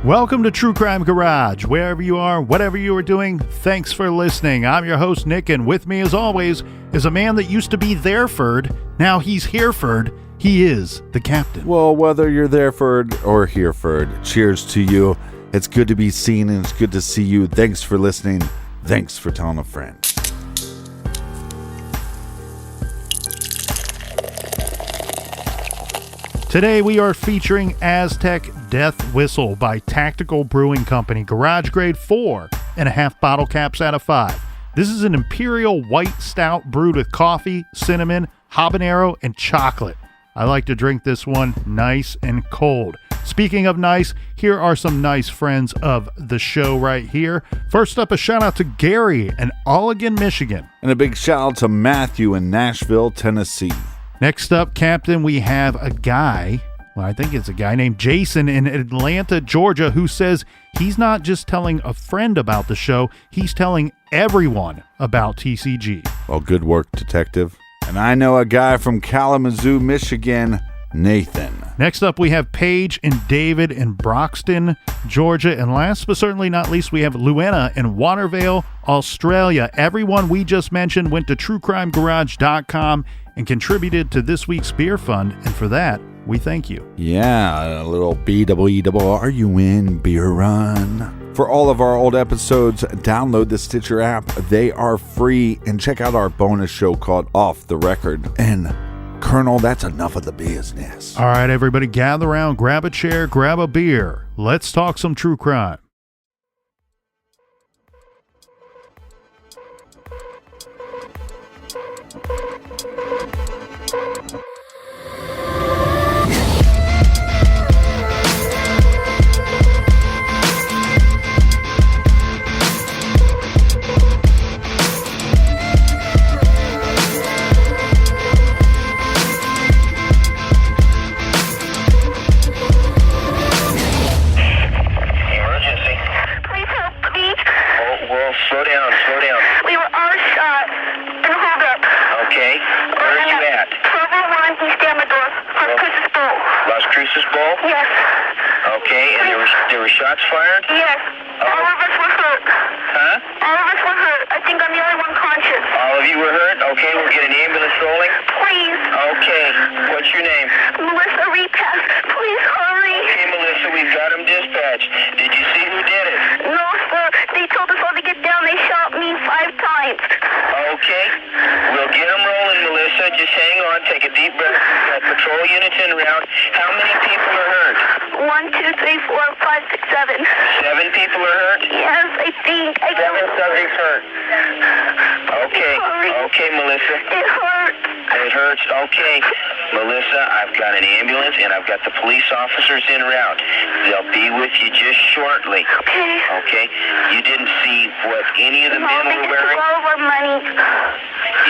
Welcome to True Crime Garage. Wherever you are, whatever you are doing, thanks for listening. I'm your host, Nick, and with me, as always, is a man that used to be Thereford. Now he's Hereford. He is the Captain. Well, whether you're Thereford or Hereford, cheers to you. It's good to be seen and it's good to see you. Thanks for listening. Thanks for telling a friend. Today we are featuring Aztec Death Whistle by Tactical Brewing Company. Garage grade 4.5 bottle caps out of 5. This is an imperial white stout brewed with coffee, cinnamon, habanero, and chocolate. I like to drink this one nice and cold. Speaking of nice, here are some nice friends of the show right here. First up, a shout out to Gary in Allegan, Michigan. And a big shout out to Matthew in Nashville, Tennessee. Next up, Captain, we have a guy, well, I think it's a guy named Jason in Atlanta, Georgia, who says he's not just telling a friend about the show, he's telling everyone about TCG. Well, good work, detective. And I know a guy from Kalamazoo, Michigan, Nathan. Next up, we have Paige and David in Broxton, Georgia. And last but certainly not least, we have Luana in Watervale, Australia. Everyone we just mentioned went to truecrimegarage.com and contributed to this week's beer fund. And for that, we thank you. Yeah, a little BWRUN beer run. For all of our old episodes, download the Stitcher app. They are free. And check out our bonus show called Off the Record. And Colonel, that's enough of the business. All right, everybody, gather around, grab a chair, grab a beer. Let's talk some true crime. Slow down. We were all shot and hold up. Okay. Where are you at? 1201 East Amador, Las Cruces Bowl. Las Cruces Bowl? Yes. Okay, and there were shots fired? Yes. All of us were hurt. Huh? All of us were hurt. I think I'm the only one conscious. All of you were hurt? Okay, we'll get an ambulance rolling? Please. Okay. What's your name? Melissa Repass. Please hurry. Okay, Melissa, we've got him dispatched. Did you see who did it? No, sir. They told us all to get down. They shot me 5 times. Okay. We'll get them rolling, Melissa. Just hang on. Take a deep breath. We've got patrol units en route. How many people are hurt? 1, 2, 3, 4, 5, 6, 7. 7 people are hurt? Yes, I think. 7 subjects hurt. Okay. Sorry. Okay, Melissa. It hurts. It hurts. Okay. Melissa, I've got an ambulance and I've got the police officers en route. They'll be with you just shortly. Okay. Okay. You didn't see what any of the men were wearing? No, all of our money.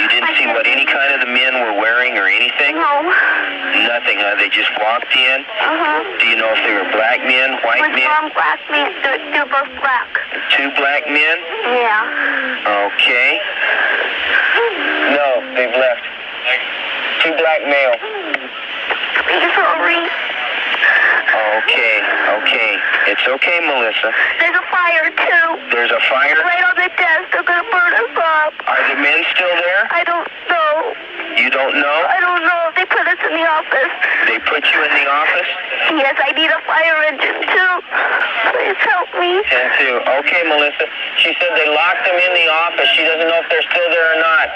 You didn't see what any kind of the men were wearing or anything? No. Nothing, huh? They just walked in? Uh-huh. Do you know if they were black men, white men? One black man. They're both black. 2 black men? Yeah. Okay. No, they've left. 2 black male. Please hurry. Okay. It's okay, Melissa. There's a fire, too. There's a fire? Right on the desk. They're going to burn us up. Are the men still there? I don't know. You don't know? I don't know. They put us in the office. They put you in the office? Yes, I need a fire engine, too. Please help me. And too. Okay, Melissa. She said they locked them in the office. She doesn't know if they're still there or not.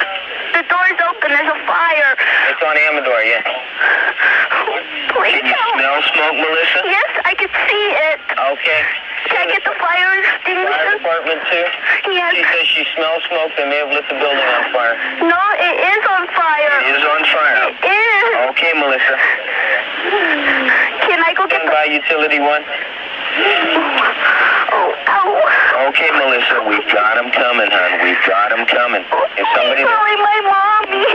The door's open. There's a fire. It's on Amador, yeah. Please help. Can you smell smoke, Melissa? Yes, I can see it. Okay. Can I get the fire extinguisher? Fire department, too? Yes. She says she smells smoke. They may have lit the building on fire. No, it is on fire. It is on fire? It is. Okay, Melissa. Can I go get by utility 1? Oh, ow. Okay, Melissa, we've got them coming, hon. We've got them coming. If somebody... Calling my mommy.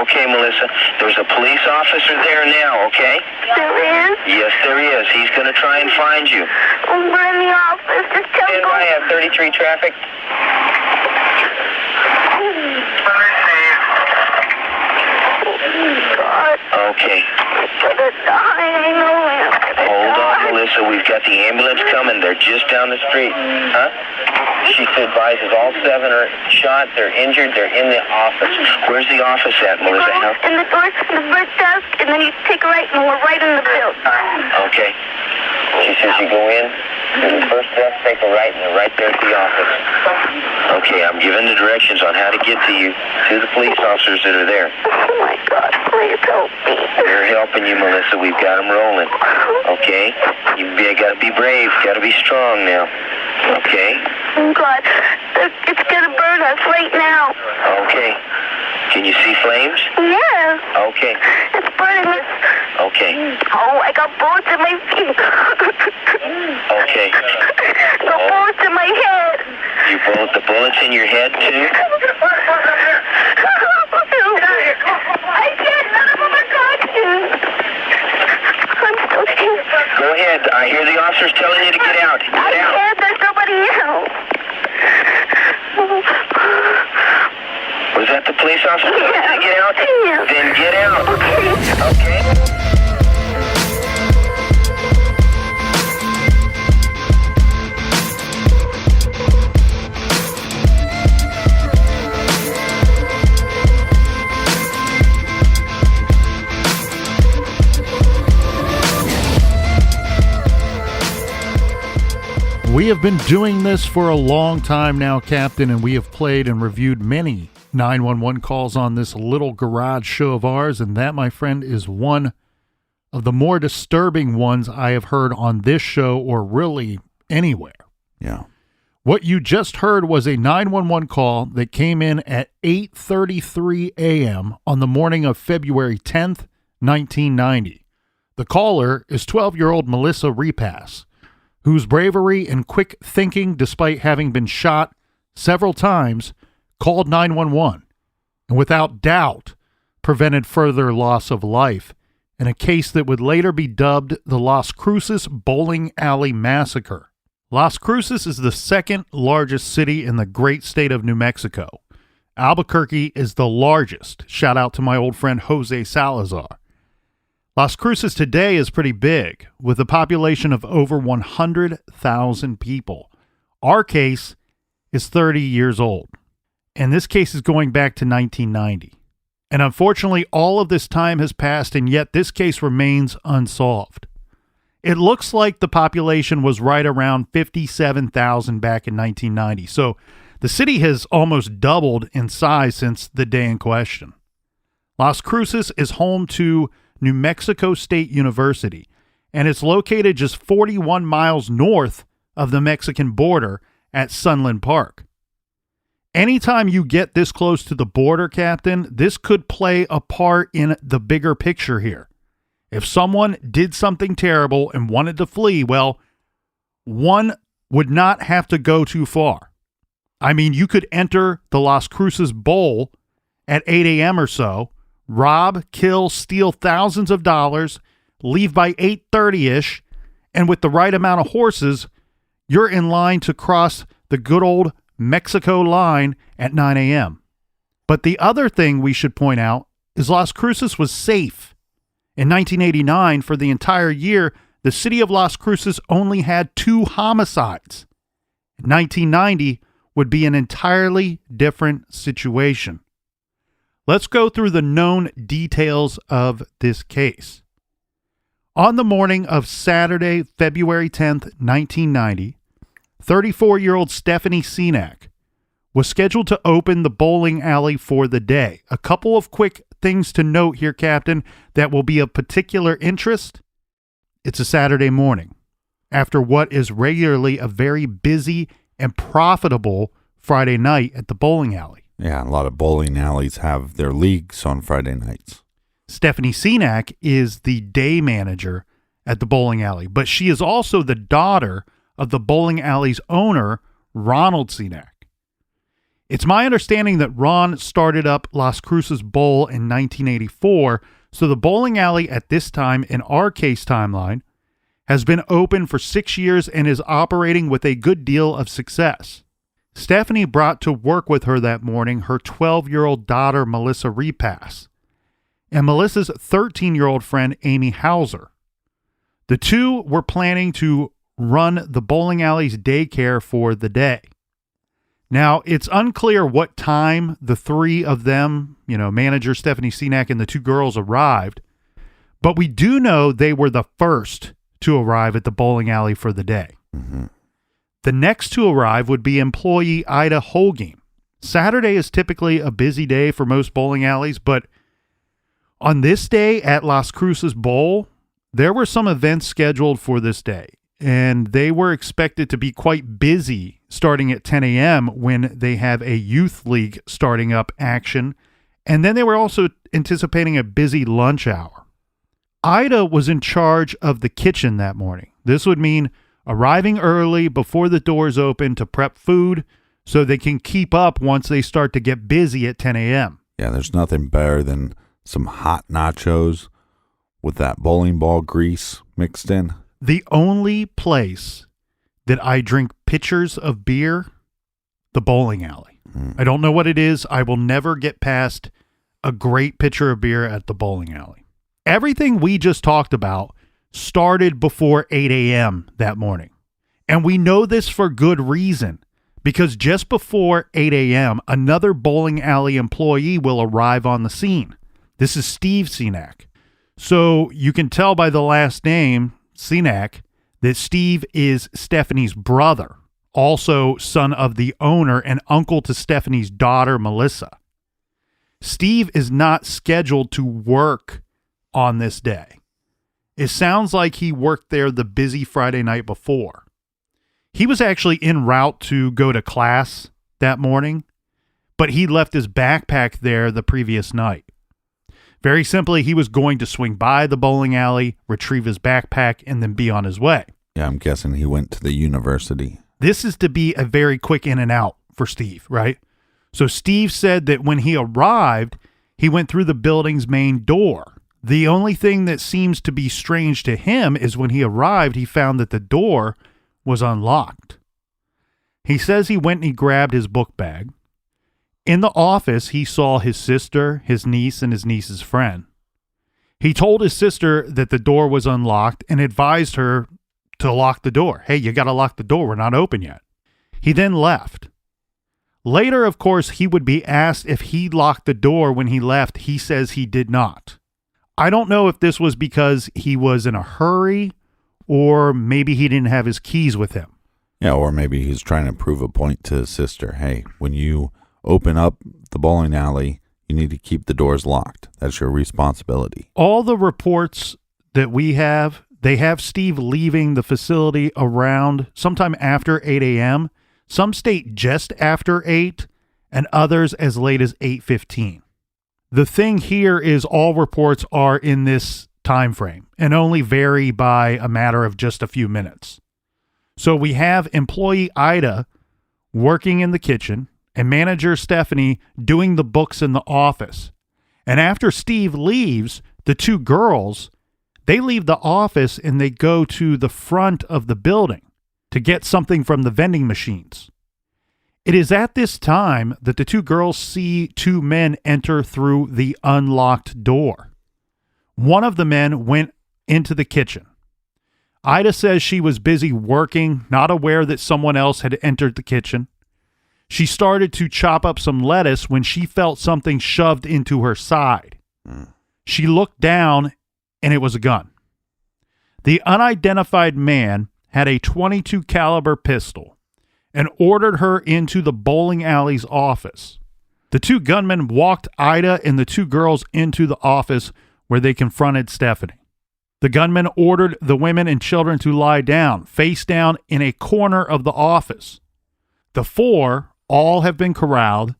Okay, Melissa. There's a police officer there now, okay? There is? Yes, there is. He's going to try and find you. We're in the office. Just tell me. I have 33 traffic. God. Okay. I'm gonna die. I know it. Hold on, Melissa. We've got the ambulance coming. They're just down the street. Huh? She advises all 7 are shot. They're injured. They're in the office. Where's the office at, Melissa? In the door's in the first desk, and then you take a right, and we're right in the field. Okay. She says you go in to the first desk, take a right, and they're right there at the office. Okay, I'm giving the directions on how to get to you, to the police officers that are there. Oh, my God. Please help me. We're helping you, Melissa. We've got them rolling. Okay? You got to be brave. Got to be strong now. Okay? Oh, God. It's going to burn us right now. Okay. Can you see flames? Yeah. Okay. It's burning us. Okay. Oh, I got bullets in my feet. Okay. The bullets in my head. The bullets in your head, too? I can't. None of them are touching. I'm so scared. Go ahead. I hear the officers telling you to get out. Get I'm out. scared there's somebody else. Was that the police officer telling you to get out? Yeah. Then get out. Okay. Okay? We have been doing this for a long time now, Captain, and we have played and reviewed many 911 calls on this little garage show of ours, and that, my friend, is one of the more disturbing ones I have heard on this show or really anywhere. Yeah. What you just heard was a 911 call that came in at 8:33 a.m. on the morning of February 10th, 1990. The caller is 12-year-old Melissa Repass, whose bravery and quick thinking, despite having been shot several times, called 911 and without doubt prevented further loss of life in a case that would later be dubbed the Las Cruces Bowling Alley Massacre. Las Cruces is the second largest city in the great state of New Mexico. Albuquerque is the largest. Shout out to my old friend Jose Salazar. Las Cruces today is pretty big, with a population of over 100,000 people. Our case is 30 years old, and this case is going back to 1990. And unfortunately, all of this time has passed, and yet this case remains unsolved. It looks like the population was right around 57,000 back in 1990, so the city has almost doubled in size since the day in question. Las Cruces is home to New Mexico State University, and it's located just 41 miles north of the Mexican border at Sunland Park. Anytime you get this close to the border, Captain, this could play a part in the bigger picture here. If someone did something terrible and wanted to flee, well, one would not have to go too far. I mean, you could enter the Las Cruces Bowl at 8 a.m. or so, rob, kill, steal thousands of dollars, leave by 8:30-ish, and with the right amount of horses, you're in line to cross the good old Mexico line at 9 a.m. But the other thing we should point out is Las Cruces was safe. In 1989, for the entire year, the city of Las Cruces only had 2 homicides. 1990 would be an entirely different situation. Let's go through the known details of this case. On the morning of Saturday, February 10th, 1990, 34-year-old Stephanie Cenac was scheduled to open the bowling alley for the day. A couple of quick things to note here, Captain, that will be of particular interest. It's a Saturday morning, after what is regularly a very busy and profitable Friday night at the bowling alley. Yeah, a lot of bowling alleys have their leagues on Friday nights. Stephanie Cenac is the day manager at the bowling alley, but she is also the daughter of the bowling alley's owner, Ronald Cenac. It's my understanding that Ron started up Las Cruces Bowl in 1984, so the bowling alley at this time in our case timeline has been open for 6 years and is operating with a good deal of success. Stephanie brought to work with her that morning her 12-year-old daughter, Melissa Repass. and Melissa's 13-year-old friend, Amy Hauser. The two were planning to run the bowling alley's daycare for the day. Now, it's unclear what time the three of them, manager Stephanie Cenac and the two girls arrived, but we do know they were the first to arrive at the bowling alley for the day. Mm-hmm. The next to arrive would be employee Ida Holguin. Saturday is typically a busy day for most bowling alleys, but on this day at Las Cruces Bowl, there were some events scheduled for this day, and they were expected to be quite busy starting at 10 a.m. when they have a youth league starting up action, and then they were also anticipating a busy lunch hour. Ida was in charge of the kitchen that morning. This would mean arriving early before the doors open to prep food so they can keep up once they start to get busy at 10 a.m. Yeah, there's nothing better than some hot nachos with that bowling ball grease mixed in. The only place that I drink pitchers of beer, the bowling alley. I don't know what it is. I will never get past a great pitcher of beer at the bowling alley. Everything we just talked about started before 8 a.m. that morning. And we know this for good reason, because just before 8 a.m., another bowling alley employee will arrive on the scene. This is Steve Cenac. So you can tell by the last name, Cenac, that Steve is Stephanie's brother, also son of the owner and uncle to Stephanie's daughter, Melissa. Steve is not scheduled to work on this day. It sounds like he worked there the busy Friday night before. He was actually en route to go to class that morning, but he left his backpack there the previous night. Very simply, he was going to swing by the bowling alley, retrieve his backpack, and then be on his way. Yeah, I'm guessing he went to the university. This is to be a very quick in and out for Steve, right? So Steve said that when he arrived, he went through the building's main door. The only thing that seems to be strange to him is when he arrived, he found that the door was unlocked. He says he went and he grabbed his book bag. In the office, he saw his sister, his niece, and his niece's friend. He told his sister that the door was unlocked and advised her to lock the door. Hey, you got to lock the door. We're not open yet. He then left. Later, of course, he would be asked if he locked the door when he left. He says he did not. I don't know if this was because he was in a hurry or maybe he didn't have his keys with him. Yeah, or maybe he's trying to prove a point to his sister. Hey, when you open up the bowling alley, you need to keep the doors locked. That's your responsibility. All the reports that we have, they have Steve leaving the facility around sometime after 8 a.m. Some state just after 8 and others as late as 8:15. The thing here is all reports are in this time frame and only vary by a matter of just a few minutes. So we have employee Ida working in the kitchen and manager Stephanie doing the books in the office. And after Steve leaves, the two girls, they leave the office and they go to the front of the building to get something from the vending machines. It is at this time that the two girls see two men enter through the unlocked door. One of the men went into the kitchen. Ida says she was busy working, not aware that someone else had entered the kitchen. She started to chop up some lettuce when she felt something shoved into her side. She looked down and it was a gun. The unidentified man had a .22 caliber pistol and ordered her into the bowling alley's office. The two gunmen walked Ida and the two girls into the office where they confronted Stephanie. The gunmen ordered the women and children to lie down, face down in a corner of the office. The four all have been corralled,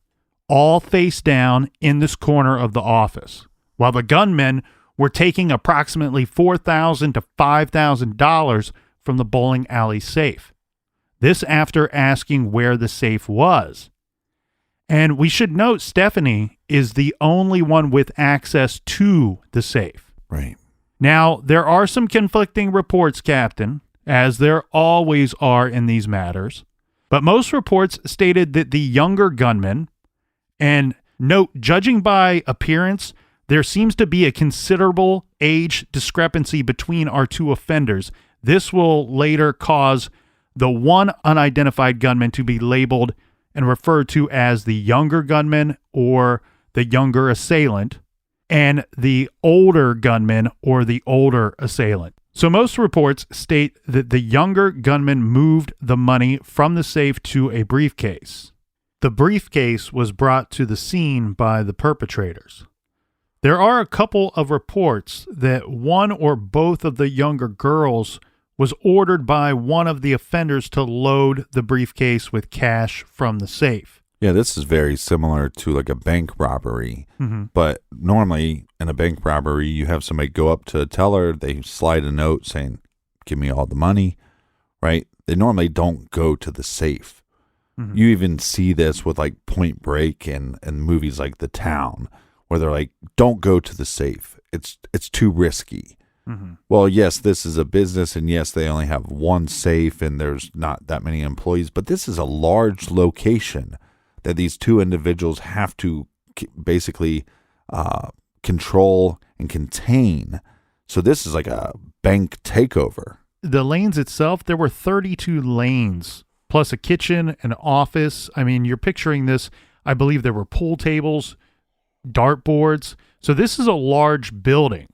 all face down in this corner of the office, while the gunmen were taking approximately $4,000 to $5,000 from the bowling alley safe. This after asking where the safe was. And we should note Stephanie is the only one with access to the safe. Right. Now, there are some conflicting reports, Captain, as there always are in these matters. But most reports stated that the younger gunman, and note, judging by appearance, There seems to be a considerable age discrepancy between our two offenders. This will later cause the one unidentified gunman to be labeled and referred to as the younger gunman or the younger assailant, and the older gunman or the older assailant. So most reports state that the younger gunman moved the money from the safe to a briefcase. The briefcase was brought to the scene by the perpetrators. There are a couple of reports that one or both of the younger girls was ordered by one of the offenders to load the briefcase with cash from the safe. Yeah, this is very similar to like a bank robbery. But normally in a bank robbery, you have somebody go up to a teller, they slide a note saying, give me all the money, right? They normally don't go to the safe. You even see this with like Point Break and movies like The Town, where they're like, don't go to the safe. It's too risky. Well, yes, this is a business, and yes, they only have one safe, and there's not that many employees, but this is a large location that these two individuals have to basically control and contain. So this is like a bank takeover. The lanes itself, there were 32 lanes, plus a kitchen, an office. I mean, you're picturing this. I believe there were pool tables, dartboards. So this is a large building.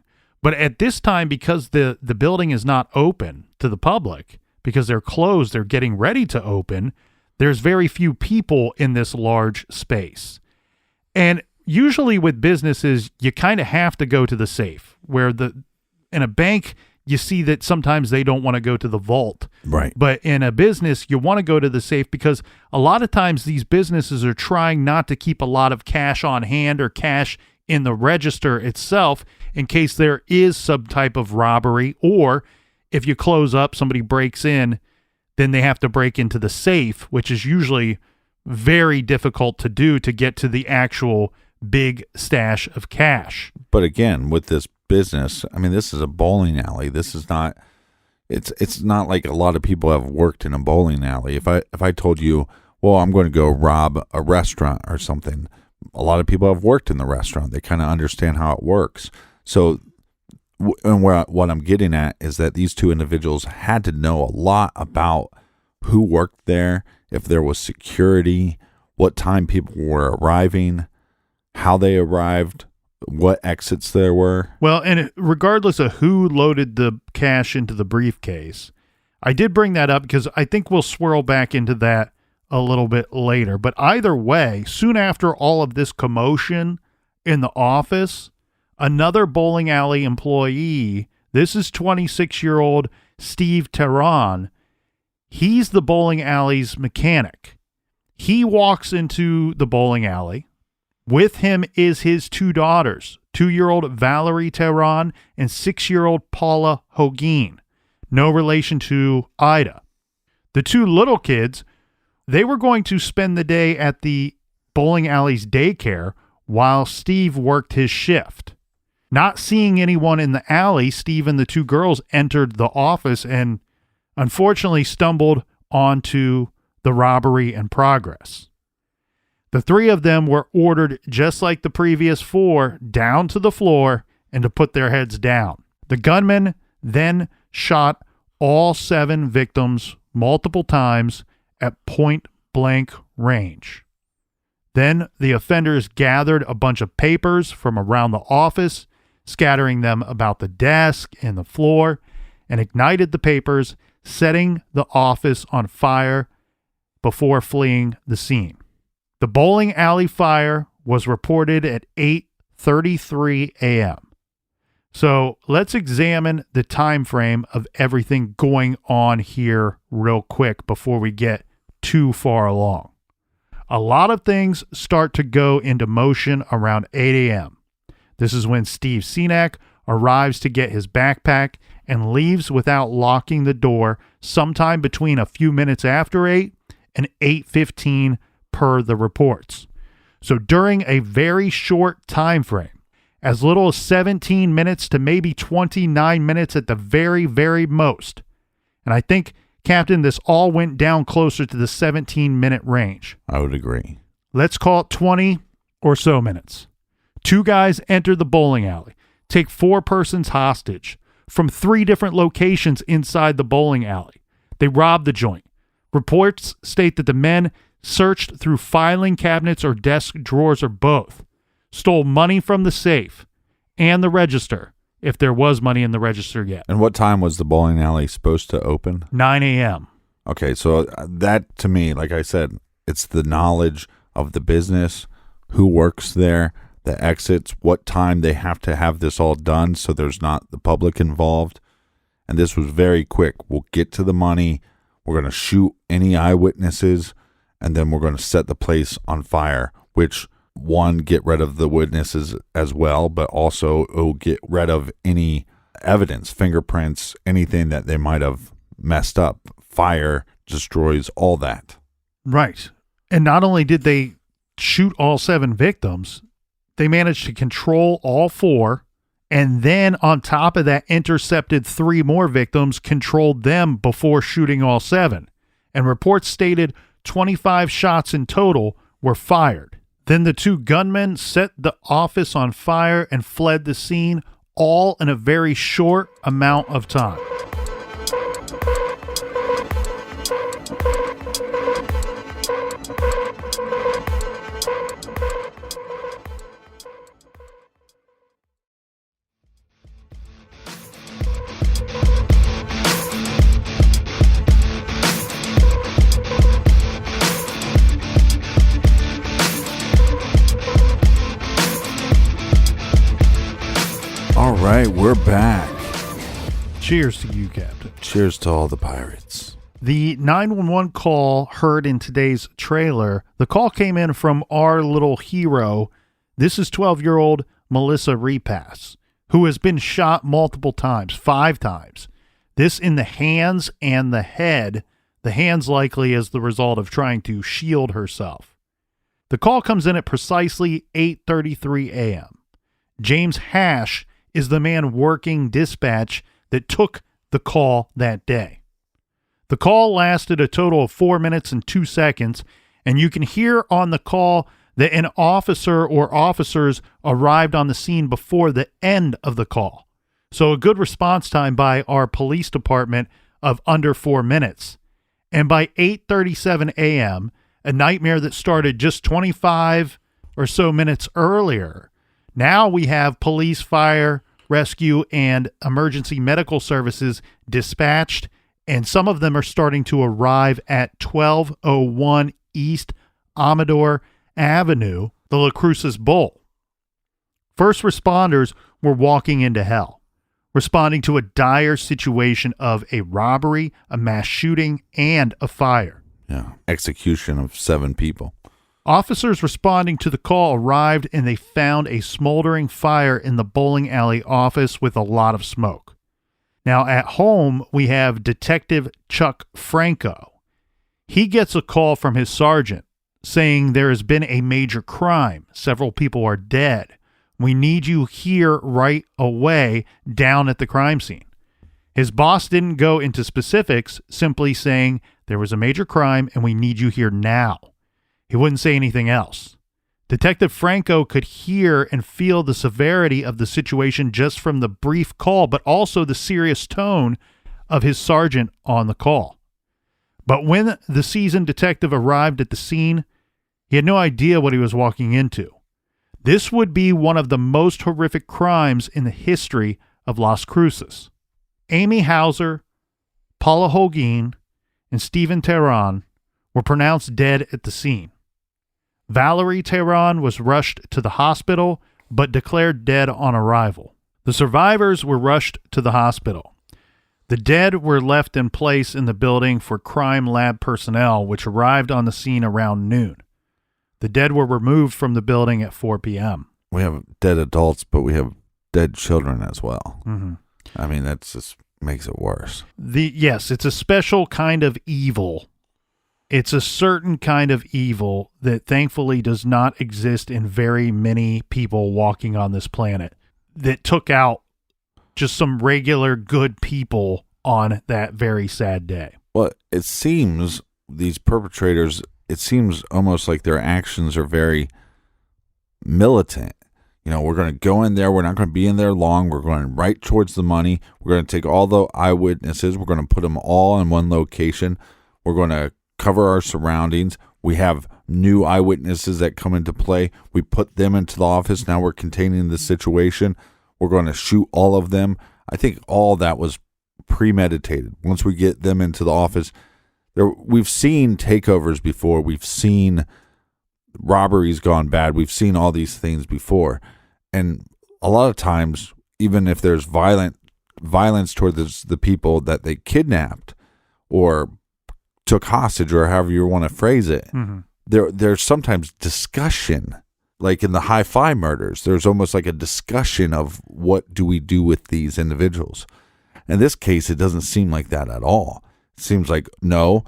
But at this time, because the building is not open to the public, because they're closed, they're getting ready to open, there's very few people in this large space. And usually with businesses, you kind of have to go to the safe, where in a bank, you see that sometimes they don't want to go to the vault. Right. But in a business, you want to go to the safe because a lot of times these businesses are trying not to keep a lot of cash on hand or cash in the register itself in case there is some type of robbery, or if you close up, somebody breaks in, then they have to break into the safe, which is usually very difficult to do to get to the actual big stash of cash. But again, with this business, I mean, this is a bowling alley. This is not, it's not like a lot of people have worked in a bowling alley. If I told you, well, I'm going to go rob a restaurant or something, a lot of people have worked in the restaurant. They kind of understand how it works. So, and what I'm getting at is that these two individuals had to know a lot about who worked there, if there was security, what time people were arriving, how they arrived, what exits there were. Well, and regardless of who loaded the cash into the briefcase, I did bring that up because I think we'll swirl back into that a little bit later. But either way, soon after all of this commotion in the office, another bowling alley employee, this is 26-year-old Steve Tehran, he's the bowling alley's mechanic. He walks into the bowling alley. With him is his two daughters, 2-year-old Valerie Tehran and 6-year-old Paula Hogin, no relation to Ida. The two little kids, they were going to spend the day at the bowling alley's daycare while Steve worked his shift. Not seeing anyone in the alley, Steve and the two girls entered the office and unfortunately stumbled onto the robbery in progress. The three of them were ordered, just like the previous four, down to the floor and to put their heads down. The gunman then shot all 7 victims multiple times at point-blank range. Then the offenders gathered a bunch of papers from around the office, scattering them about the desk and the floor, and ignited the papers, setting the office on fire before fleeing the scene. The bowling alley fire was reported at 8:33 a.m. So let's examine the time frame of everything going on here real quick before we get too far along. A lot of things start to go into motion around 8 a.m. This is when Steve Cenac arrives to get his backpack and leaves without locking the door sometime between a few minutes after 8 and 8:15 per the reports. So during a very short time frame, as little as 17 minutes to maybe 29 minutes at the very, very most. And I think, Captain, this all went down closer to the 17-minute range. I would agree. Let's call it 20 or so minutes. 2 guys enter the bowling alley, take 4 persons hostage from 3 different locations inside the bowling alley. They rob the joint. Reports state that the men searched through filing cabinets or desk drawers or both, stole money from the safe and the register, if there was money in the register yet. And what time was the bowling alley supposed to open? 9 a.m. Okay, so that to me, like I said, it's the knowledge of the business, who works there, the exits, what time they have to have this all done so there's not the public involved. And this was very quick. We'll get to the money. We're going to shoot any eyewitnesses, and then we're going to set the place on fire, which, one, get rid of the witnesses as well, but also it will get rid of any evidence, fingerprints, anything that they might have messed up. Fire destroys all that. Right. And not only did they shoot all 7 victims, they managed to control all 4, and then on top of that intercepted 3 more victims, controlled them before shooting all 7. And reports stated 25 shots in total were fired. Then the 2 gunmen set the office on fire and fled the scene, all in a very short amount of time. All right, we're back. Cheers to you, Captain. Cheers to all the pirates. The 911 call heard in today's trailer, the call came in from our little hero. This is 12-year-old Melissa Repass, who has been shot multiple times, 5 times. This in the hands and the head, the hands likely as the result of trying to shield herself. The call comes in at precisely 8:33 a.m. James Hash is the man working dispatch that took the call that day. The call lasted a total of 4 minutes and 2 seconds, and you can hear on the call that an officer or officers arrived on the scene before the end of the call. So a good response time by our police department of under 4 minutes. And by 8:37 a.m., a nightmare that started just 25 or so minutes earlier, now we have police, fire, rescue, and emergency medical services dispatched, and some of them are starting to arrive at 1201 East Amador Avenue, the Las Cruces Bowl. First responders were walking into hell, responding to a dire situation of a robbery, a mass shooting, and a fire. Yeah, execution of 7 people. Officers responding to the call arrived, and they found a smoldering fire in the bowling alley office with a lot of smoke. Now, at home, we have Detective Chuck Franco. He gets a call from his sergeant saying there has been a major crime. Several people are dead. We need you here right away down at the crime scene. His boss didn't go into specifics, simply saying there was a major crime and we need you here now. He wouldn't say anything else. Detective Franco could hear and feel the severity of the situation just from the brief call, but also the serious tone of his sergeant on the call. But when the seasoned detective arrived at the scene, he had no idea what he was walking into. This would be one of the most horrific crimes in the history of Las Cruces. Amy Hauser, Paula Holguin, and Stephen Tehran were pronounced dead at the scene. Valerie Tehran was rushed to the hospital, but declared dead on arrival. The survivors were rushed to the hospital. The dead were left in place in the building for crime lab personnel, which arrived on the scene around noon. The dead were removed from the building at 4 p.m. We have dead adults, but we have dead children as well. Mm-hmm. I mean, that just makes it worse. Yes, it's a special kind of evil. It's a certain kind of evil that thankfully does not exist in very many people walking on this planet, that took out just some regular good people on that very sad day. Well, it seems these perpetrators, it seems almost like their actions are very militant. we're going to go in there. We're not going to be in there long. We're going right towards the money. We're going to take all the eyewitnesses. We're going to put them all in one location. We're going to cover our surroundings. We have new eyewitnesses that come into play. We put them into the office. Now we're containing the situation. We're going to shoot all of them. I think all that was premeditated. Once we get them into the office, we've seen takeovers before. We've seen robberies gone bad. We've seen all these things before. And a lot of times, even if there's violence towards the people that they kidnapped or took hostage, or however you want to phrase it, there's sometimes discussion. Like in the hi-fi murders, there's almost like a discussion of what do we do with these individuals. In this case, it doesn't seem like that at all. It seems like, no,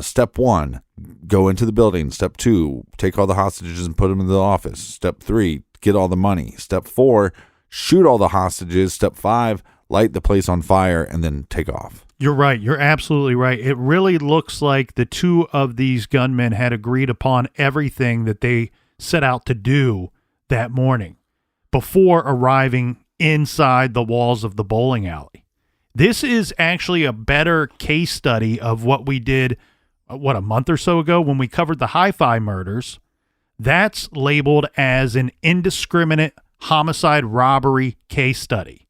step 1, go into the building. Step 2, take all the hostages and put them in the office. Step 3, get all the money. Step 4, shoot all the hostages. Step 5, light the place on fire and then take off. You're right. You're absolutely right. It really looks like the two of these gunmen had agreed upon everything that they set out to do that morning before arriving inside the walls of the bowling alley. This is actually a better case study of what we did, a month or so ago when we covered the hi-fi murders. That's labeled as an indiscriminate homicide robbery case study.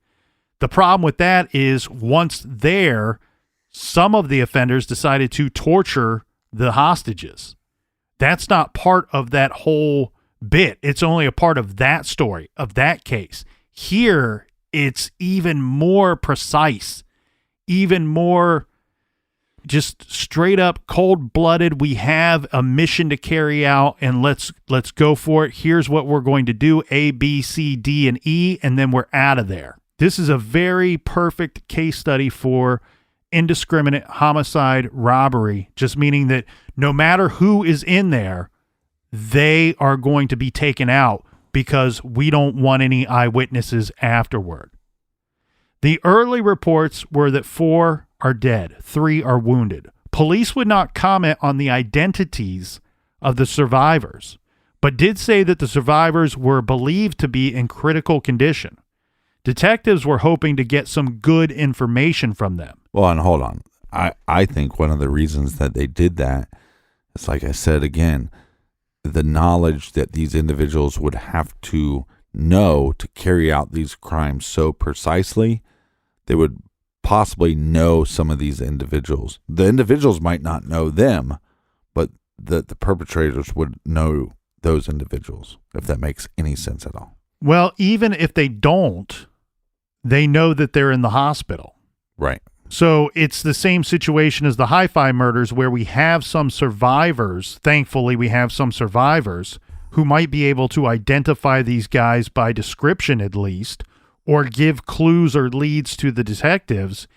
The problem with that is once there, some of the offenders decided to torture the hostages. That's not part of that whole bit. It's only a part of that story, of that case. Here, it's even more precise, even more just straight up cold-blooded. We have a mission to carry out, and let's go for it. Here's what we're going to do, A, B, C, D, and E, and then we're out of there. This is a very perfect case study for indiscriminate homicide robbery, just meaning that no matter who is in there, they are going to be taken out because we don't want any eyewitnesses afterward. The early reports were that 4 are dead, 3 are wounded. Police would not comment on the identities of the survivors, but did say that the survivors were believed to be in critical condition. Detectives were hoping to get some good information from them. Well, and hold on. I think one of the reasons that they did that is, like I said again, the knowledge that these individuals would have to know to carry out these crimes so precisely. They would possibly know some of these individuals. The individuals might not know them, but the perpetrators would know those individuals, if that makes any sense at all. Well, even if they don't, they know that they're in the hospital. Right. So it's the same situation as the hi-fi murders where we have some survivors. Thankfully, we have some survivors who might be able to identify these guys by description at least, or give clues or leads to the detectives.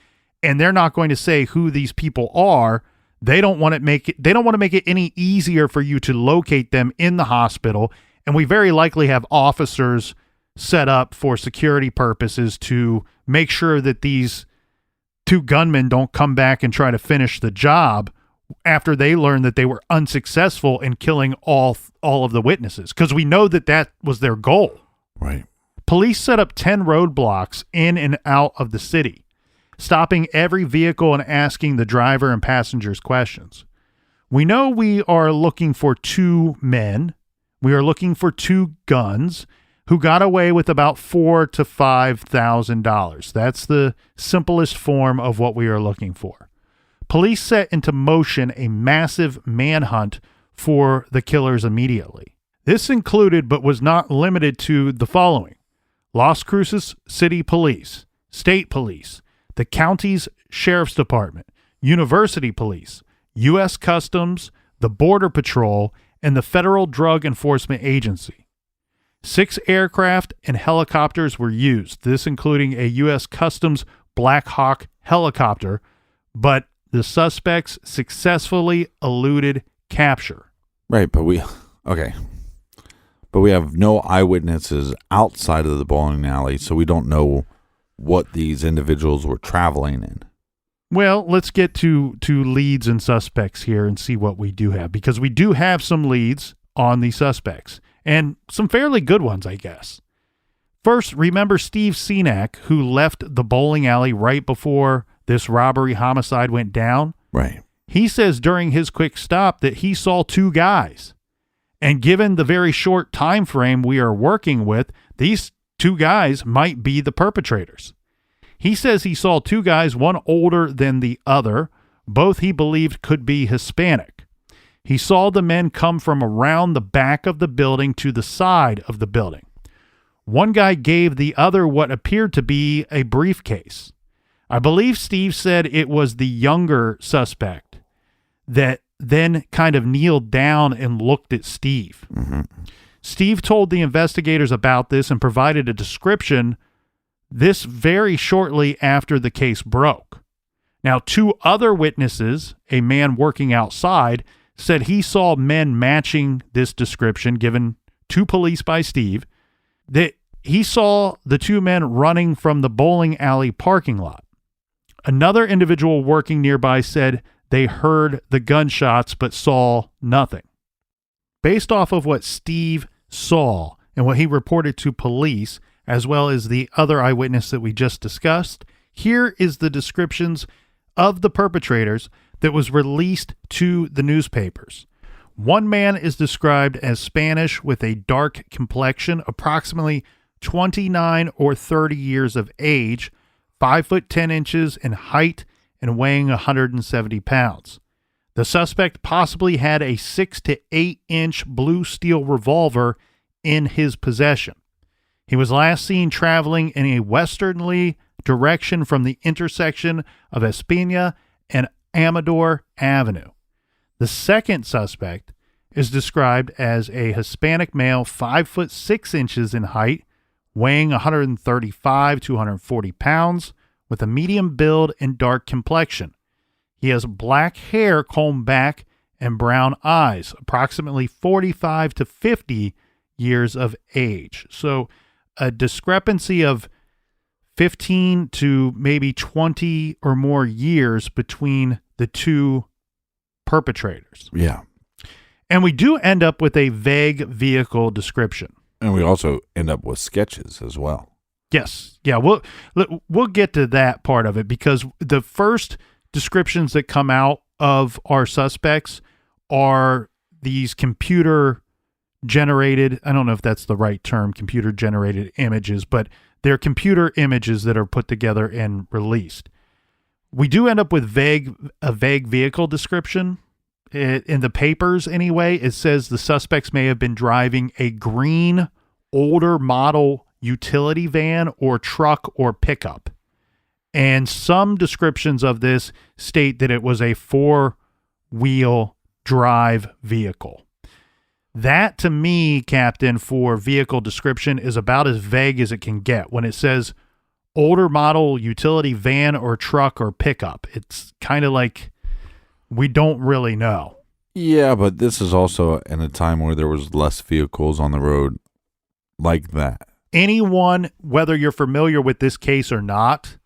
And they're not going to say who these people are. They don't want to make it any easier for you to locate them in the hospital. And we very likely have officers set up for security purposes to make sure that these 2 gunmen don't come back and try to finish the job after they learn that they were unsuccessful in killing all of the witnesses, because we know that was their goal. Right. Police set up 10 roadblocks in and out of the city, stopping every vehicle and asking the driver and passengers questions. We know we are looking for 2 men. We are looking for 2 guns who got away with about $4,000 to $5,000. That's the simplest form of what we are looking for. Police set into motion a massive manhunt for the killers immediately. This included, but was not limited to, the following: Las Cruces City Police, State Police, the county's Sheriff's Department, University Police, U.S. Customs, the Border Patrol, and the Federal Drug Enforcement Agency. 6 aircraft and helicopters were used, this including a U.S. Customs Black Hawk helicopter, but the suspects successfully eluded capture. Right, but we have no eyewitnesses outside of the bowling alley, so we don't know what these individuals were traveling in. Well, let's get to leads and suspects here and see what we do have, because we do have some leads on the suspects, and some fairly good ones, I guess. First, remember Steve Senack, who left the bowling alley right before this robbery homicide went down? Right. He says during his quick stop that he saw two guys. And given the very short time frame we are working with, these two guys might be the perpetrators. He says he saw two guys, one older than the other. Both he believed could be Hispanic. He saw the men come from around the back of the building to the side of the building. One guy gave the other what appeared to be a briefcase. I believe Steve said it was the younger suspect that then kind of kneeled down and looked at Steve. Mm-hmm. Steve told the investigators about this and provided a description this very shortly after the case broke. Now, two other witnesses, a man working outside, said he saw men matching this description given to police by Steve, that he saw the two men running from the bowling alley parking lot. Another individual working nearby said they heard the gunshots but saw nothing. Based off of what Steve saw and what he reported to police, as well as the other eyewitness that we just discussed, here is the descriptions of the perpetrators that was released to the newspapers. One man is described as Spanish with a dark complexion, approximately 29 or 30 years of age, 5 foot 10 inches in height, and weighing 170 pounds. The suspect possibly had a 6 to 8 inch blue steel revolver in his possession. He was last seen traveling in a westerly direction from the intersection of Espina and Amador Avenue. The second suspect is described as a Hispanic male, 5 foot 6 inches in height, weighing 135 to 140 pounds, with a medium build and dark complexion. He has black hair combed back and brown eyes, approximately 45 to 50 years of age. So a discrepancy of 15 to maybe 20 or more years between the two perpetrators. Yeah. And we do end up with a vague vehicle description. And we also end up with sketches as well. Yes. Yeah, we'll get to that part of it, because the first descriptions that come out of our suspects are these computer generated, I don't know if that's the right term, computer generated images, but they're computer images that are put together and released. We do end up with a vague vehicle description. In the papers anyway, it says the suspects may have been driving a green, older model utility van or truck or pickup. And some descriptions of this state that it was a 4-wheel drive vehicle. That, to me, Captain, for vehicle description is about as vague as it can get. When it says older model utility van or truck or pickup, it's kind of like we don't really know. Yeah, but this is also in a time where there was less vehicles on the road like that. Anyone, whether you're familiar with this case or not,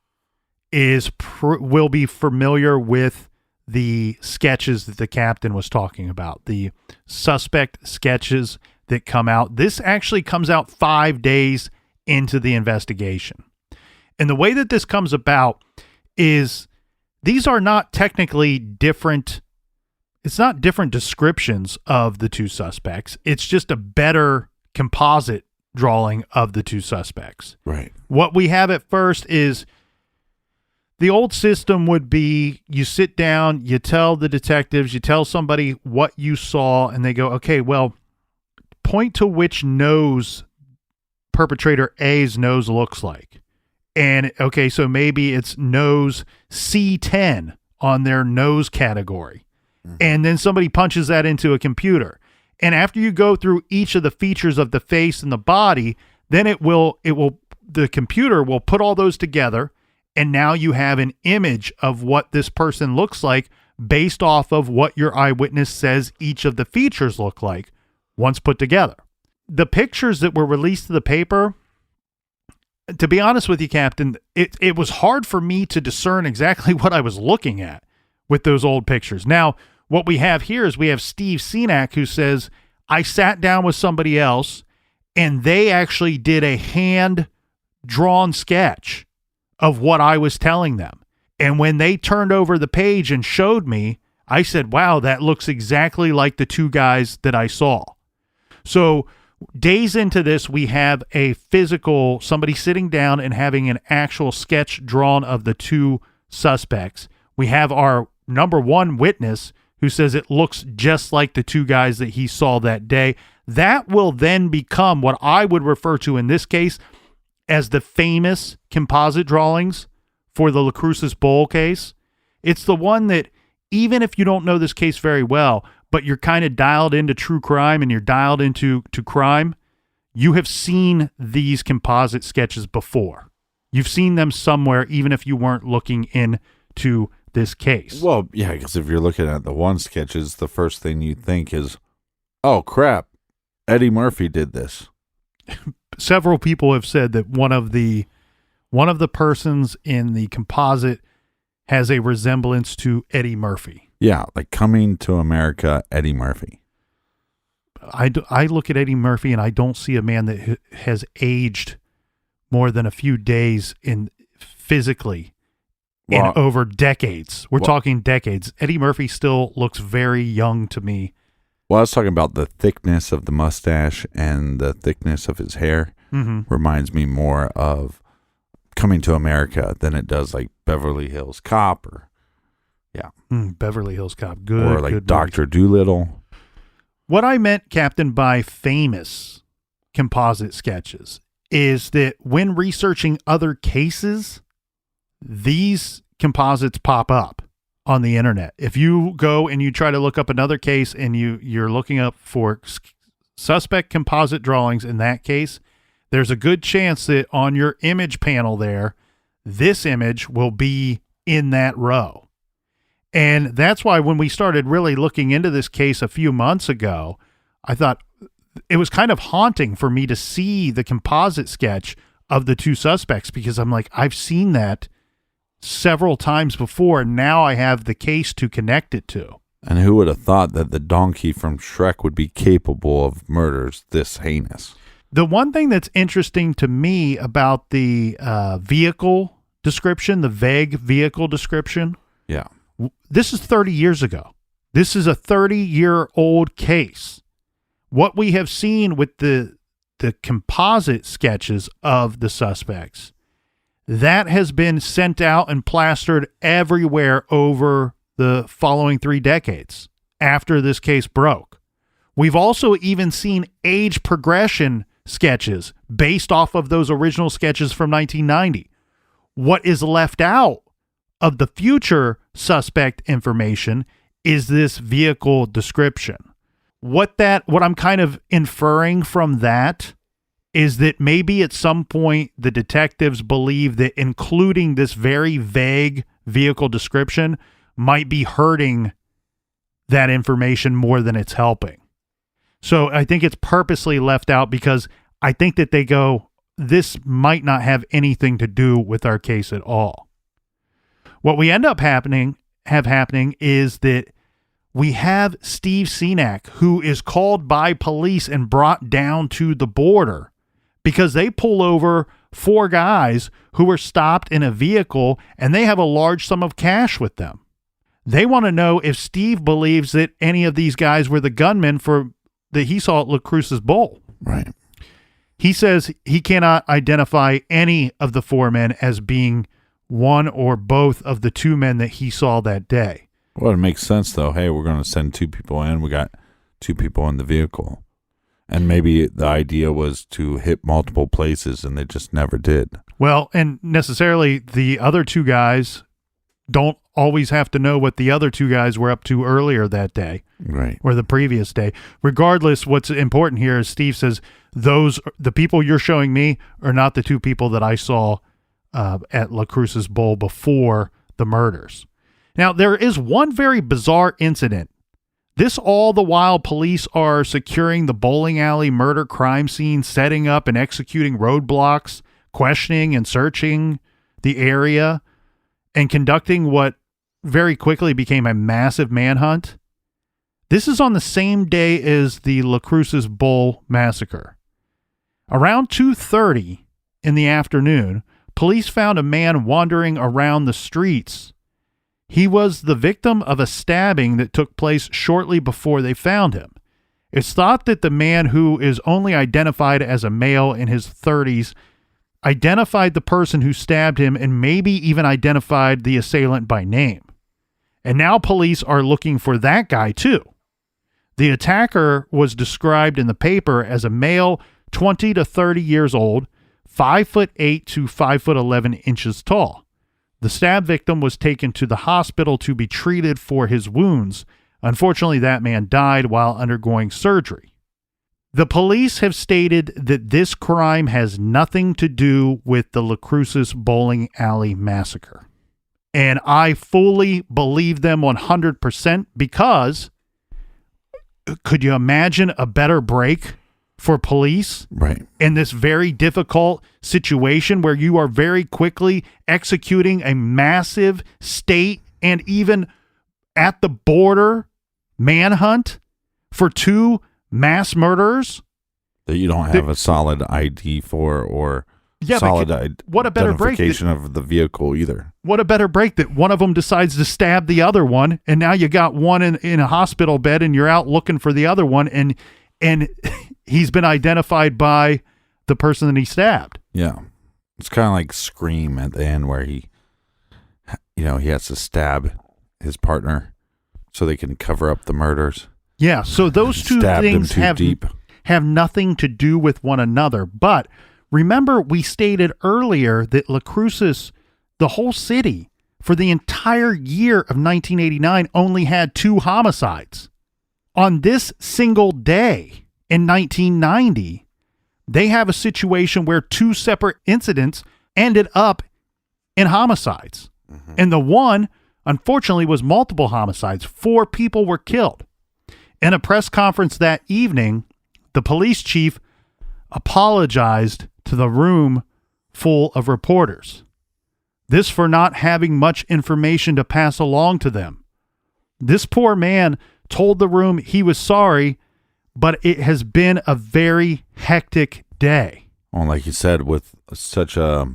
will be familiar with the sketches that the captain was talking about, the suspect sketches that come out. This actually comes out 5 days into the investigation. And the way that this comes about is these are not technically different. It's not different descriptions of the two suspects. It's just a better composite drawing of the two suspects. Right. What we have at first is the old system would be you sit down, you tell the detectives, you tell somebody what you saw, and they go, okay, well, point to which nose perpetrator A's nose looks like. And okay, so maybe it's nose C10 on their nose category. Mm-hmm. And then somebody punches that into a computer. And after you go through each of the features of the face and the body, then the computer will put all those together. And now you have an image of what this person looks like based off of what your eyewitness says each of the features look like once put together. The pictures that were released to the paper, to be honest with you, Captain, it was hard for me to discern exactly what I was looking at with those old pictures. Now, what we have here is we have Steve Senack, who says, I sat down with somebody else and they actually did a hand-drawn sketch of what I was telling them. And when they turned over the page and showed me, I said, wow, that looks exactly like the two guys that I saw. So days into this, we have a physical, somebody sitting down and having an actual sketch drawn of the two suspects. We have our number one witness who says it looks just like the two guys that he saw that day. That will then become what I would refer to in this case as the famous composite drawings for the Las Cruces Bowl case. It's the one that, even if you don't know this case very well, but you're kind of dialed into true crime and you're dialed into crime, you have seen these composite sketches before. You've seen them somewhere, even if you weren't looking into this case. Well, yeah, because if you're looking at the one sketches, the first thing you think is, oh, crap, Eddie Murphy did this. Several people have said that one of the persons in the composite has a resemblance to Eddie Murphy. Yeah, like Coming to America, Eddie Murphy. I look at Eddie Murphy and I don't see a man that has aged more than a few days physically in over decades. We're talking decades. Eddie Murphy still looks very young to me. Well, I was talking about the thickness of the mustache and the thickness of his hair. Mm-hmm. Reminds me more of Coming to America than it does like Beverly Hills Cop or Beverly Hills Cop. Good. Or like good Dr. Dolittle. What I meant, Captain, by famous composite sketches is that when researching other cases, these composites pop up on the internet. If you go and you try to look up another case and you're looking up for suspect composite drawings in that case, there's a good chance that on your image panel there, this image will be in that row. And that's why when we started really looking into this case a few months ago, I thought it was kind of haunting for me to see the composite sketch of the two suspects, because I'm like, I've seen that several times before, and now I have the case to connect it to. And who would have thought that the donkey from Shrek would be capable of murders this heinous? The one thing that's interesting to me about the vehicle description, the vague vehicle description. Yeah. This is 30 years ago. This is a 30-year-old case. What we have seen with the composite sketches of the suspects, that has been sent out and plastered everywhere over the following 3 decades after this case broke. We've also even seen age progression sketches based off of those original sketches from 1990. What is left out of the future suspect information is this vehicle description. What I'm kind of inferring from that is that maybe at some point the detectives believe that including this very vague vehicle description might be hurting that information more than it's helping. So I think it's purposely left out because I think that they go, this might not have anything to do with our case at all. What we end up happening is that we have Steve Senac, who is called by police and brought down to the border because they pull over 4 guys who were stopped in a vehicle and they have a large sum of cash with them. They want to know if Steve believes that any of these guys were the gunmen that he saw at Las Cruces Bowl. Right. He says he cannot identify any of the 4 men as being one or both of the 2 men that he saw that day. Well, it makes sense, though. Hey, we're going to send 2 people in. We got 2 people in the vehicle. And maybe the idea was to hit multiple places, and they just never did. Well, and necessarily the other 2 guys don't always have to know what the other 2 guys were up to earlier that day. Right. Or the previous day. Regardless, what's important here is Steve says, the people you're showing me are not the 2 people that I saw at Las Cruces Bowl before the murders. Now, there is one very bizarre incident. This all the while police are securing the bowling alley murder crime scene, setting up and executing roadblocks, questioning and searching the area, and conducting what very quickly became a massive manhunt. This is on the same day as the Las Cruces Bowl massacre. Around 2:30 in the afternoon, police found a man wandering around the streets. He was the victim of a stabbing that took place shortly before they found him. It's thought that the man, who is only identified as a male in his 30s, identified the person who stabbed him and maybe even identified the assailant by name. And now police are looking for that guy too. The attacker was described in the paper as a male, 20 to 30 years old, 5'8" to 5'11" inches tall. The stab victim was taken to the hospital to be treated for his wounds. Unfortunately, that man died while undergoing surgery. The police have stated that this crime has nothing to do with the Las Cruces Bowling Alley massacre. And I fully believe them 100% because could you imagine a better break for police in this very difficult situation where you are very quickly executing a massive state and even at the border manhunt for two mass murderers that you don't have a solid ID for or solid what a better identification break of the vehicle either. What a better break that one of them decides to stab the other one, and now you got one in a hospital bed and you're out looking for the other one, and he's been identified by the person that he stabbed. Yeah. It's kind of like Scream at the end where he has to stab his partner so they can cover up the murders. Yeah, so those two things have nothing to do with one another. But remember, we stated earlier that Las Cruces, the whole city, for the entire year of 1989, only had 2 homicides. On this single day in 1990, they have a situation where 2 separate incidents ended up in homicides. Mm-hmm. And the one, unfortunately, was multiple homicides. 4 people were killed. In a press conference that evening, the police chief apologized to the room full of reporters. This for not having much information to pass along to them. This poor man told the room he was sorry, but it has been a very hectic day. Well, like you said, with such a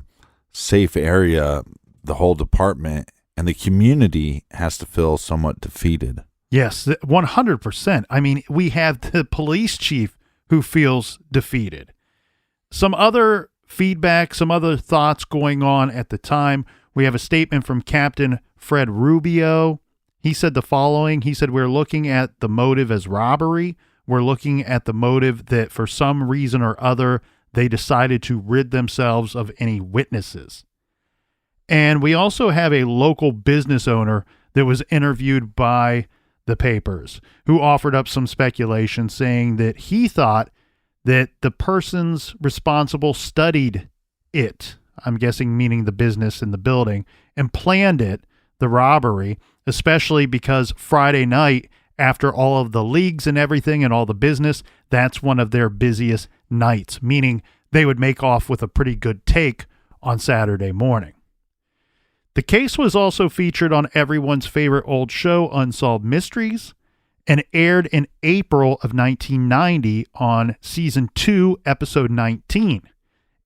safe area, the whole department and the community has to feel somewhat defeated. Yes, 100%. I mean, we have the police chief who feels defeated. Some other feedback, some other thoughts going on at the time. We have a statement from Captain Fred Rubio. He said the following. He said, we're looking at the motive as robbery. We're looking at the motive that for some reason or other, they decided to rid themselves of any witnesses. And we also have a local business owner that was interviewed by the papers who offered up some speculation saying that he thought that the persons responsible studied it, I'm guessing meaning the business in the building, and planned it, the robbery, especially because Friday night, after all of the leagues and everything and all the business, that's one of their busiest nights, meaning they would make off with a pretty good take on Saturday morning. The case was also featured on everyone's favorite old show, Unsolved Mysteries, and aired in April of 1990 on Season 2, Episode 19.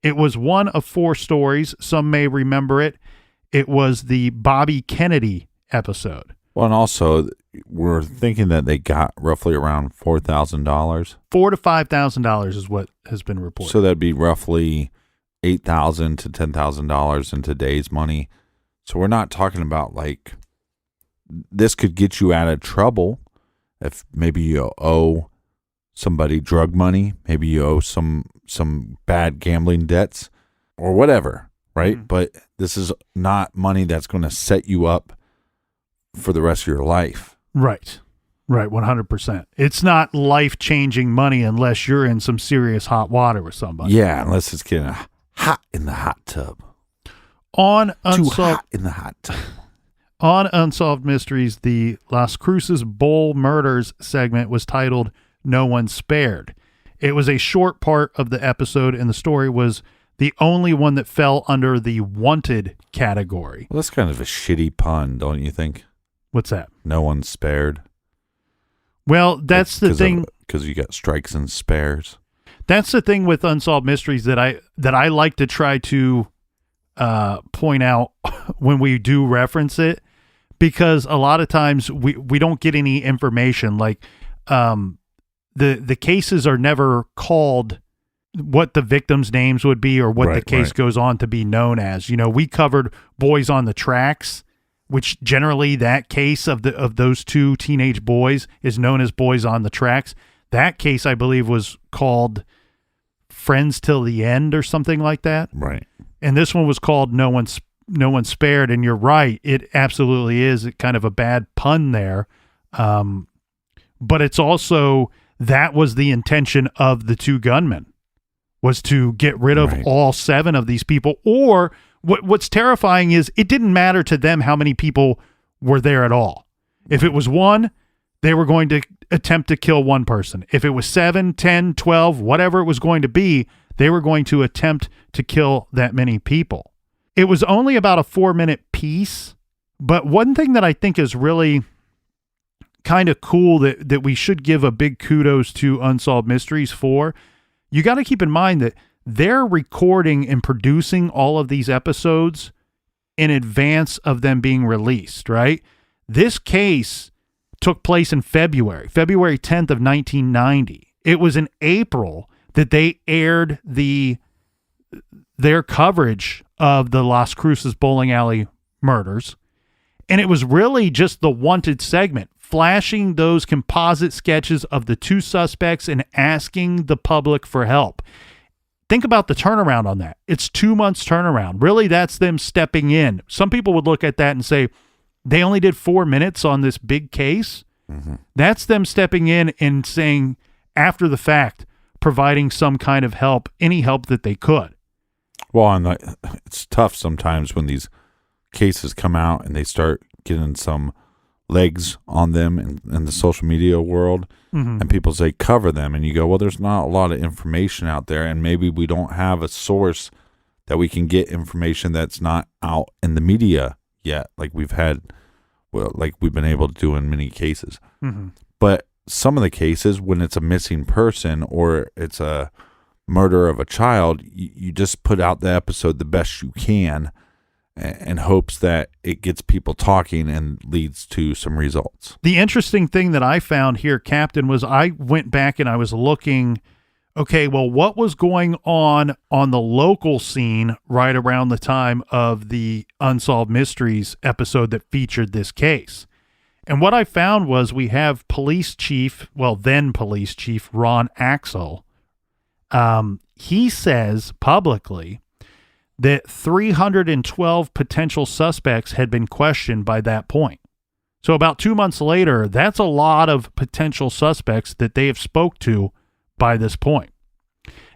It was one of 4 stories. Some may remember it. It was the Bobby Kennedy episode. Well, and also, we're thinking that they got roughly around $4,000. $4,000 to $5,000 is what has been reported. So that'd be roughly $8,000 to $10,000 in today's money. So we're not talking about like this could get you out of trouble if maybe you owe somebody drug money, maybe you owe some bad gambling debts or whatever, right? Mm-hmm. But this is not money that's going to set you up for the rest of your life. Right. Right, 100%. It's not life-changing money unless you're in some serious hot water with somebody. Yeah, unless it's getting hot in the hot tub. On Too hot in the hot tub. On Unsolved Mysteries, the Las Cruces Bowl murders segment was titled No One Spared. It was a short part of the episode, and the story was the only one that fell under the wanted category. Well, that's kind of a shitty pun, don't you think? What's that? No one spared. Well, that's the thing. Because you got strikes and spares. That's the thing with Unsolved Mysteries that I like to try to point out when we do reference it, because a lot of times we don't get any information. Like the cases are never called what the victims' names would be or what the case goes on to be known as. You know, we covered Boys on the Tracks, which generally that case of those two teenage boys is known as Boys on the Tracks. That case, I believe, was called Friends Till the End or something like that. Right. And this one was called No One Spared. And you're right, it absolutely is kind of a bad pun there. But it's also, that was the intention of the two gunmen, was to get rid of all 7 of these people. Or what's terrifying is it didn't matter to them how many people were there at all. If it was 1, they were going to attempt to kill 1 person. If it was 7, 10, 12, whatever it was going to be, they were going to attempt to kill that many people. It was only about a 4-minute piece, but one thing that I think is really kind of cool that we should give a big kudos to Unsolved Mysteries for, you got to keep in mind that they're recording and producing all of these episodes in advance of them being released, right? This case took place in February 10th of 1990. It was in April that they aired their coverage of the Las Cruces bowling alley murders. And it was really just the wanted segment, flashing those composite sketches of the 2 suspects and asking the public for help. Think about the turnaround on that. It's 2 months turnaround. Really, that's them stepping in. Some people would look at that and say, they only did 4 minutes on this big case. Mm-hmm. That's them stepping in and saying, after the fact, providing some kind of help, any help that they could. Well, and it's tough sometimes when these cases come out and they start getting some legs on them in the social media world, and people say cover them, and you go, well, there's not a lot of information out there, and maybe we don't have a source that we can get information that's not out in the media yet, like we've been able to do in many cases. But some of the cases, when it's a missing person or it's a murder of a child, you just put out the episode the best you can in hopes that it gets people talking and leads to some results. The interesting thing that I found here, Captain, was I went back and I was looking, okay, well, what was going on the local scene right around the time of the Unsolved Mysteries episode that featured this case? And what I found was we have then Police Chief Ron Axel. He says publicly that 312 potential suspects had been questioned by that point. So about 2 months later, that's a lot of potential suspects that they have spoke to by this point.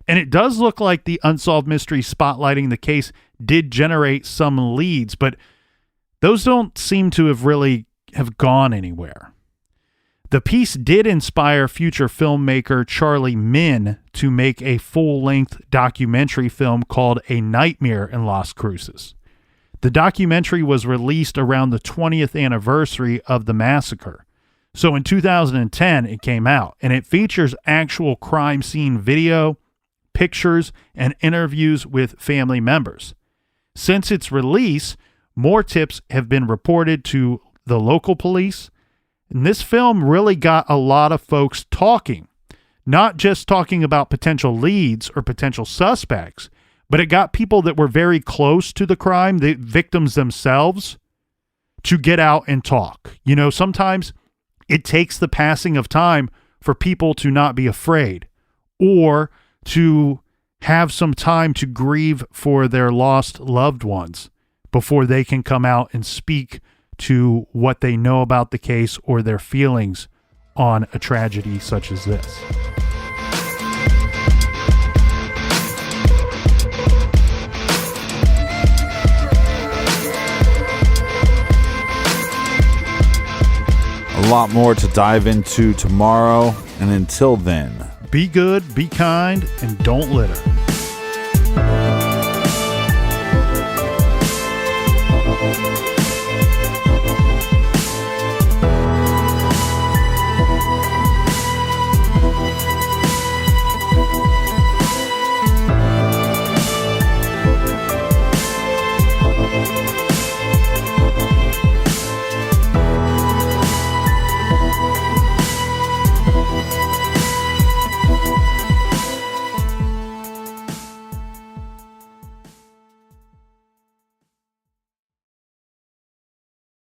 And it does look like the Unsolved Mysteries spotlighting the case did generate some leads, but those don't seem to have gone anywhere. The piece did inspire future filmmaker Charlie Min to make a full-length documentary film called A Nightmare in Las Cruces. The documentary was released around the 20th anniversary of the massacre. So in 2010, it came out, and it features actual crime scene video, pictures, and interviews with family members. Since its release, more tips have been reported to the local police, and this film really got a lot of folks talking, not just talking about potential leads or potential suspects, but it got people that were very close to the crime, the victims themselves, to get out and talk. You know, sometimes it takes the passing of time for people to not be afraid or to have some time to grieve for their lost loved ones before they can come out and speak to what they know about the case or their feelings on a tragedy such as this. A lot more to dive into tomorrow, and until then, be good, be kind, and don't litter.